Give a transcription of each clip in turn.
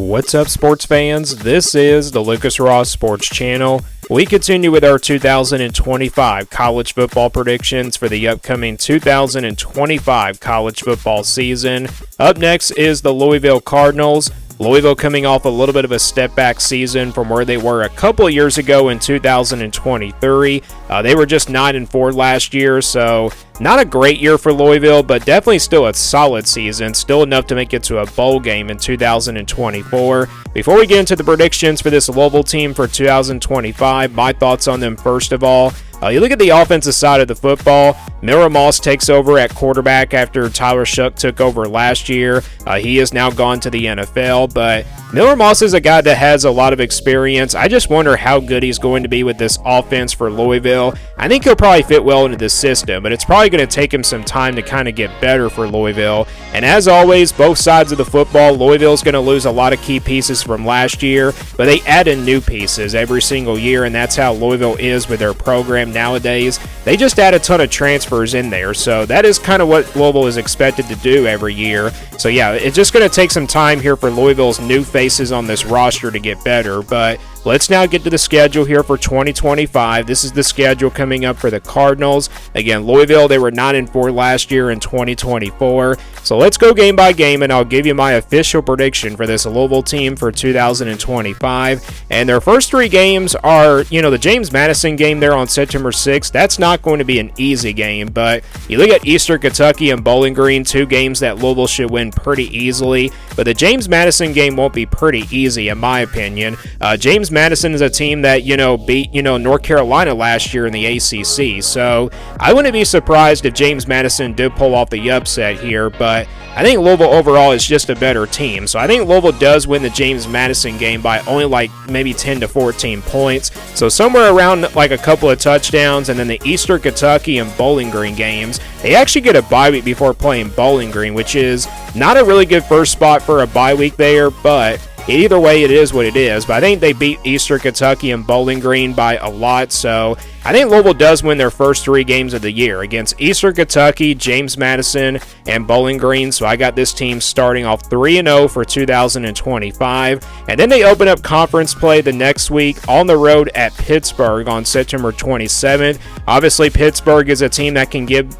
What's up, sports fans? This is the Lucas Ross Sports Channel. We continue with our 2025 college football predictions for the upcoming 2025 college football season. Up next is the Louisville Cardinals. Louisville coming off a little bit of a step-back season from where they were a couple of years ago in 2023. They were just 9-4 last year, so not a great year for Louisville, but definitely still a solid season, still enough to make it to a bowl game in 2024. Before we get into the predictions for this Louisville team for 2025, my thoughts on them first of all. You look at the offensive side of the football. Miller Moss takes over at quarterback after Tyler Shuck took over last year. He has now gone to the NFL, but Miller Moss is a guy that has a lot of experience. I just wonder how good he's going to be with this offense for Louisville. I think he'll probably fit well into this system, but it's probably going to take him some time to kind of get better for Louisville. And as always, both sides of the football, Louisville's going to lose a lot of key pieces from last year, but they add in new pieces every single year, and that's how Louisville is with their program nowadays. They just add a ton of transfers in there, so that is kind of what Louisville is expected to do every year. So yeah, it's just going to take some time here for Louisville's new faces on this roster to get better, but let's now get to the schedule here for 2025. This is the schedule coming up for the Cardinals. Again, Louisville, they were 9-4 last year in 2024. So let's go game by game, and I'll give you my official prediction for this Louisville team for 2025. And their first three games are, the James Madison game there on September 6th. That's not going to be an easy game, but you look at Eastern Kentucky and Bowling Green, two games that Louisville should win pretty easily. But the James Madison game won't be pretty easy, in my opinion. James Madison is a team that, beat, North Carolina last year in the ACC. So I wouldn't be surprised if James Madison did pull off the upset here, but I think Louisville overall is just a better team. So I think Louisville does win the James Madison game by only maybe 10 to 14 points. So somewhere around a couple of touchdowns. And then the Eastern Kentucky and Bowling Green games, they actually get a bye week before playing Bowling Green, which is not a really good first spot for a bye week there, but either way, it is what it is. But I think they beat Eastern Kentucky and Bowling Green by a lot. So I think Louisville does win their first three games of the year against Eastern Kentucky, James Madison, and Bowling Green. So I got this team starting off 3-0 for 2025. And then they open up conference play the next week on the road at Pittsburgh on September 27th. Obviously, Pittsburgh is a team that can give,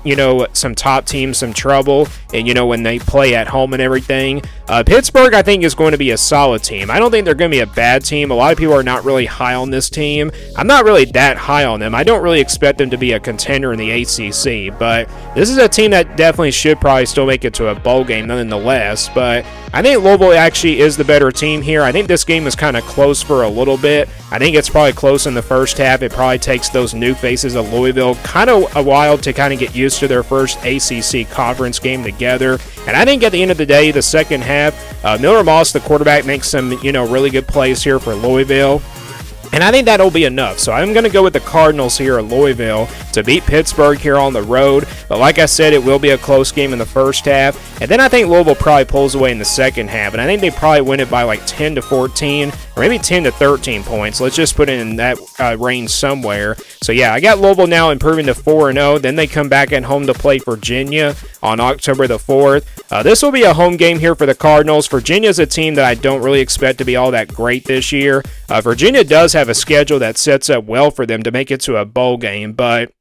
some top teams some trouble. And, when they play at home and everything. Pittsburgh, I think, is going to be a solid team. I don't think they're going to be a bad team. A lot of people are not really high on this team. I'm not really that high on them. I don't really expect them to be a contender in the ACC, but this is a team that definitely should probably still make it to a bowl game nonetheless. But I think Louisville actually is the better team here. I think this game is kind of close for a little bit. I think it's probably close in the first half. It probably takes those new faces of Louisville kind of a while to kind of get used to their first ACC conference game together. And I think at the end of the day, the second half, Miller Moss, the quarterback, makes some, really good plays here for Louisville. And I think that'll be enough. So I'm going to go with the Cardinals here at Louisville to beat Pittsburgh here on the road. But like I said, it will be a close game in the first half. And then I think Louisville probably pulls away in the second half. And I think they probably win it by 10 to 14 or maybe 10 to 13 points. Let's just put it in that range somewhere. So yeah, I got Louisville now improving to 4-0. Then they come back at home to play Virginia on October the 4th. This will be a home game here for the Cardinals. Virginia is a team that I don't really expect to be all that great this year. Virginia does have a schedule that sets up well for them to make it to a bowl game, but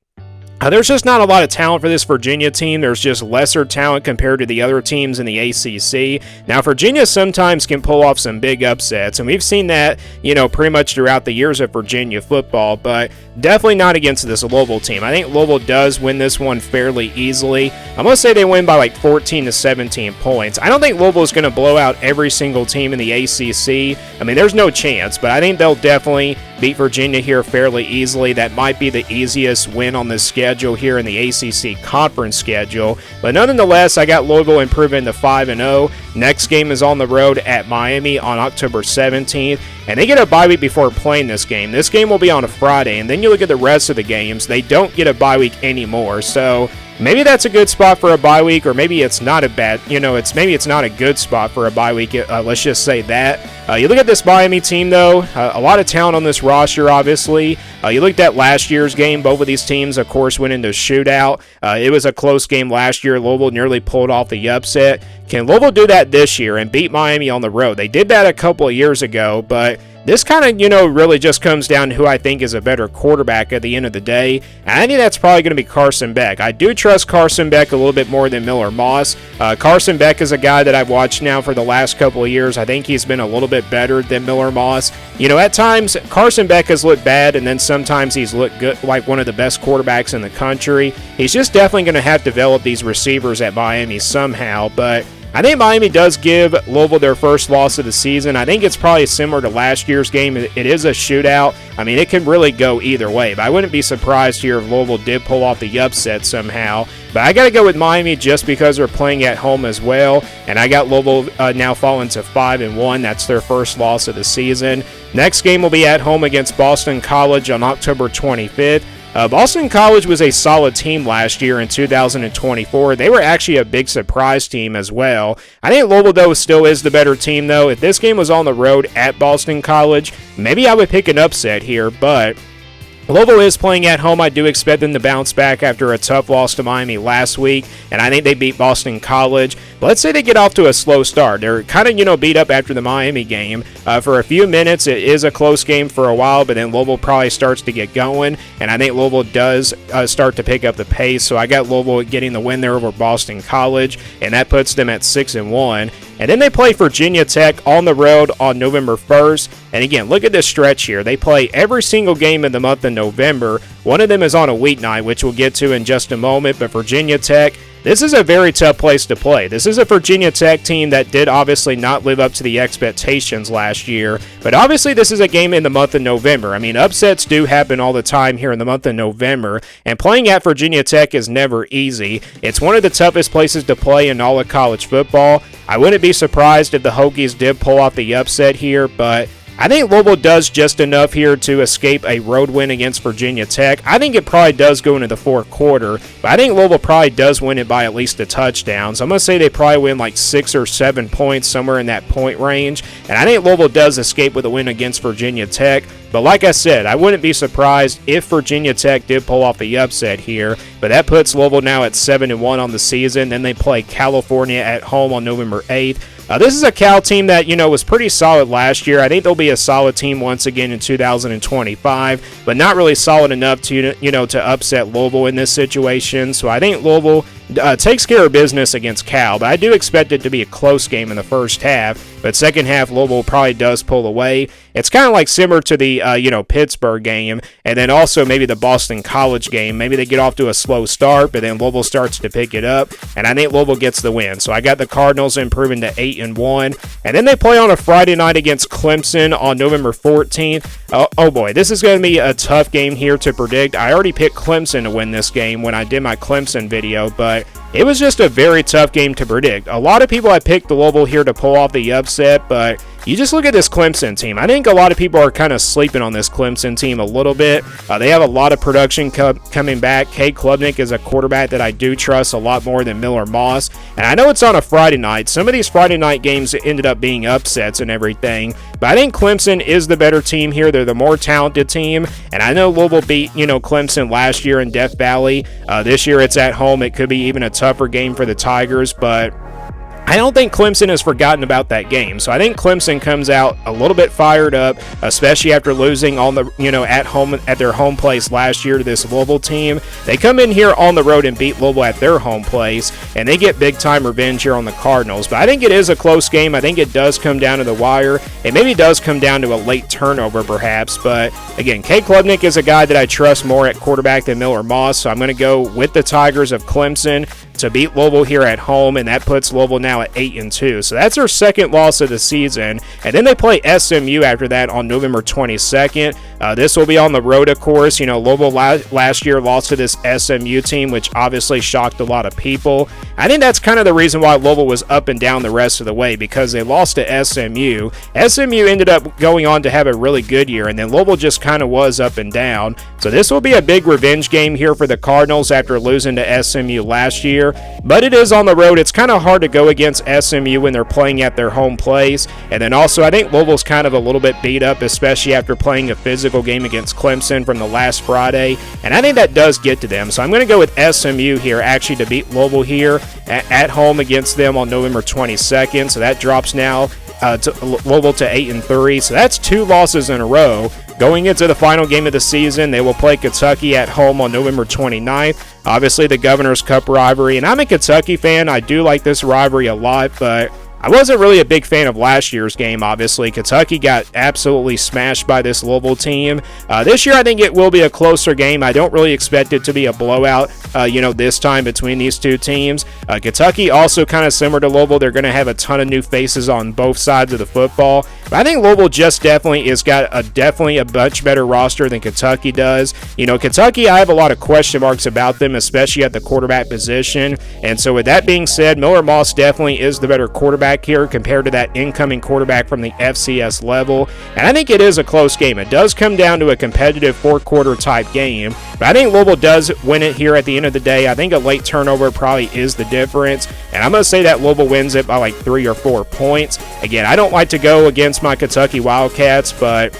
there's just not a lot of talent for this Virginia team. There's just lesser talent compared to the other teams in the ACC. Now, Virginia sometimes can pull off some big upsets, and we've seen that, pretty much throughout the years of Virginia football, but definitely not against this Louisville team. I think Louisville does win this one fairly easily. I'm going to say they win by 14 to 17 points. I don't think Louisville is going to blow out every single team in the ACC. I mean, there's no chance, but I think they'll definitely beat Virginia here fairly easily. That might be the easiest win on the schedule here in the ACC conference schedule. But nonetheless, I got Louisville improving to 5-0. Next game is on the road at Miami on October 17th. And they get a bye week before playing this game. This game will be on a Friday. And then you look at the rest of the games, they don't get a bye week anymore. So maybe that's a good spot for a bye week, or maybe it's not a bad, maybe it's not a good spot for a bye week. Let's just say that. You look at this Miami team, though, a lot of talent on this roster, obviously. You looked at last year's game. Both of these teams, of course, went into a shootout. It was a close game last year. Louisville nearly pulled off the upset. Can Louisville do that this year and beat Miami on the road? They did that a couple of years ago, but this kind of, really just comes down to who I think is a better quarterback at the end of the day. And I think that's probably going to be Carson Beck. I do trust Carson Beck a little bit more than Miller Moss. Carson Beck is a guy that I've watched now for the last couple of years. I think he's been a little bit better than Miller Moss. At times, Carson Beck has looked bad, and then sometimes he's looked good, like one of the best quarterbacks in the country. He's just definitely going to have to develop these receivers at Miami somehow, but I think Miami does give Louisville their first loss of the season. I think it's probably similar to last year's game. It is a shootout. I mean, it can really go either way, but I wouldn't be surprised here if Louisville did pull off the upset somehow. But I got to go with Miami just because they're playing at home as well, and I got Louisville now falling to 5-1. That's their first loss of the season. Next game will be at home against Boston College on October 25th. Boston College was a solid team last year in 2024. They were actually a big surprise team as well. I think Louisville, though, still is the better team, though. If this game was on the road at Boston College, maybe I would pick an upset here, but Louisville is playing at home. I do expect them to bounce back after a tough loss to Miami last week, and I think they beat Boston College. But let's say they get off to a slow start. They're kind of, beat up after the Miami game. For a few minutes, it is a close game for a while, but then Louisville probably starts to get going, and I think Louisville does start to pick up the pace. So I got Louisville getting the win there over Boston College, and that puts them at 6-1. And then they play Virginia Tech on the road on November 1st. And again, look at this stretch here. They play every single game in the month of November. One of them is on a weeknight, which we'll get to in just a moment. But Virginia Tech, this is a very tough place to play. This is a Virginia Tech team that did obviously not live up to the expectations last year. But obviously this is a game in the month of November. I mean, upsets do happen all the time here in the month of November. And playing at Virginia Tech is never easy. It's one of the toughest places to play in all of college football. I wouldn't be surprised if the Hokies did pull off the upset here, but I think Louisville does just enough here to escape a road win against Virginia Tech. I think it probably does go into the fourth quarter, but I think Louisville probably does win it by at least a touchdown. So I'm going to say they probably win like 6 or 7 points, somewhere in that point range. And I think Louisville does escape with a win against Virginia Tech. But like I said, I wouldn't be surprised if Virginia Tech did pull off the upset here. But that puts Louisville now at 7-1 on the season. Then they play California at home on November 8th. This is a Cal team that, was pretty solid last year. I think they'll be a solid team once again in 2025, but not really solid enough to, to upset Louisville in this situation. So I think Louisville takes care of business against Cal, but I do expect it to be a close game in the first half. But second half, Louisville probably does pull away. It's kind of like similar to the, Pittsburgh game, and then also maybe the Boston College game. Maybe they get off to a slow start, but then Louisville starts to pick it up, and I think Louisville gets the win. So I got the Cardinals improving to 8-1, and then they play on a Friday night against Clemson on November 14th. Oh boy, this is going to be a tough game here to predict. I already picked Clemson to win this game when I did my Clemson video, but it was just a very tough game to predict. A lot of people had picked Louisville here to pull off the upset, but you just look at this Clemson team. I think a lot of people are kind of sleeping on this Clemson team a little bit. They have a lot of production coming back. Cade Klubnik is a quarterback that I do trust a lot more than Miller Moss. And I know it's on a Friday night. Some of these Friday night games ended up being upsets and everything. But I think Clemson is the better team here. They're the more talented team. And I know Louisville beat, Clemson last year in Death Valley. This year it's at home. It could be even a tougher game for the Tigers, but I don't think Clemson has forgotten about that game. So I think Clemson comes out a little bit fired up, especially after losing on the, at home at their home place last year to this Louisville team. They come in here on the road and beat Louisville at their home place, and they get big time revenge here on the Cardinals. But I think it is a close game. I think it does come down to the wire. It maybe does come down to a late turnover perhaps, but again, Cade Klubnik is a guy that I trust more at quarterback than Miller Moss, so I'm going to go with the Tigers of Clemson. to beat Louisville here at home, and that puts Louisville now at 8-2. So that's their second loss of the season, and then they play SMU after that on November 22nd. This will be on the road, of course. You know, Louisville last year lost to this SMU team, which obviously shocked a lot of people. I think that's kind of the reason why Louisville was up and down the rest of the way, because they lost to SMU. SMU ended up going on to have a really good year, and then Louisville just kind of was up and down. So this will be a big revenge game here for the Cardinals after losing to SMU last year, but it is on the road. It's kind of hard to go against SMU when they're playing at their home place. And then also, I think Louisville's kind of a little bit beat up, especially after playing a physical game against Clemson from the last Friday, and I think that does get to them. So I'm going to go with SMU here, actually, to beat Louisville here at home against them on November 22nd. So that drops now Louisville to 8-3. So that's 2 losses in a row. Going into the final game of the season, they will play Kentucky at home on November 29th. Obviously, the Governor's Cup rivalry, and I'm a Kentucky fan. I do like this rivalry a lot, but I wasn't really a big fan of last year's game, obviously. Kentucky got absolutely smashed by this Louisville team. This year, I think it will be a closer game. I don't really expect it to be a blowout, this time between these two teams. Kentucky also kind of similar to Louisville. They're going to have a ton of new faces on both sides of the football. But I think Louisville just definitely has got a much better roster than Kentucky does. You know, Kentucky, I have a lot of question marks about them, especially at the quarterback position. And so with that being said, Miller Moss definitely is the better quarterback here compared to that incoming quarterback from the FCS level. And I think it is a close game. It does come down to a competitive fourth-quarter type game. But I think Louisville does win it here at the end of the day. I think a late turnover probably is the difference. And I'm going to say that Louisville wins it by like 3 or 4 points. Again, I don't like to go against my Kentucky Wildcats, but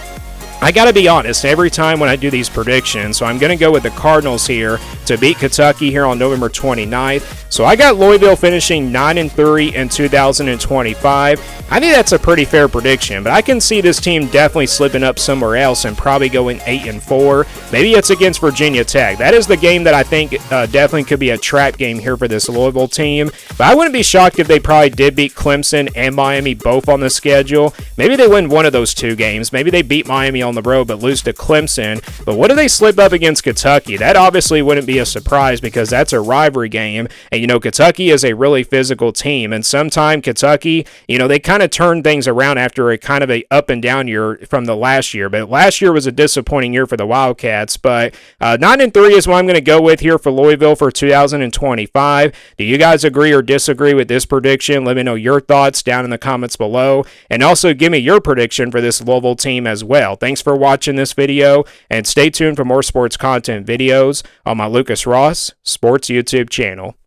I got to be honest, every time when I do these predictions, so I'm going to go with the Cardinals here to beat Kentucky here on November 29th. So I got Louisville finishing 9-3 in 2025. I think that's a pretty fair prediction, but I can see this team definitely slipping up somewhere else and probably going 8-4. Maybe it's against Virginia Tech. That is the game that I think definitely could be a trap game here for this Louisville team. But I wouldn't be shocked if they probably did beat Clemson and Miami both on the schedule. Maybe they win one of those 2 games. Maybe they beat Miami on the road but lose to Clemson. But what do they slip up against Kentucky? That obviously wouldn't be a surprise because that's a rivalry game. And, Kentucky is a really physical team. And sometimes Kentucky, they kind of turn things around after a kind of a up and down year from the last year. But last year was a disappointing year for the Wildcats. But 9-3 is what I'm going to go with here for Louisville for 2025. Do you guys agree or disagree with this prediction? Let me know your thoughts down in the comments below. And also give me your prediction for this Louisville team as well. Thanks for watching this video, and stay tuned for more sports content videos on my Lucas Ross Sports YouTube channel.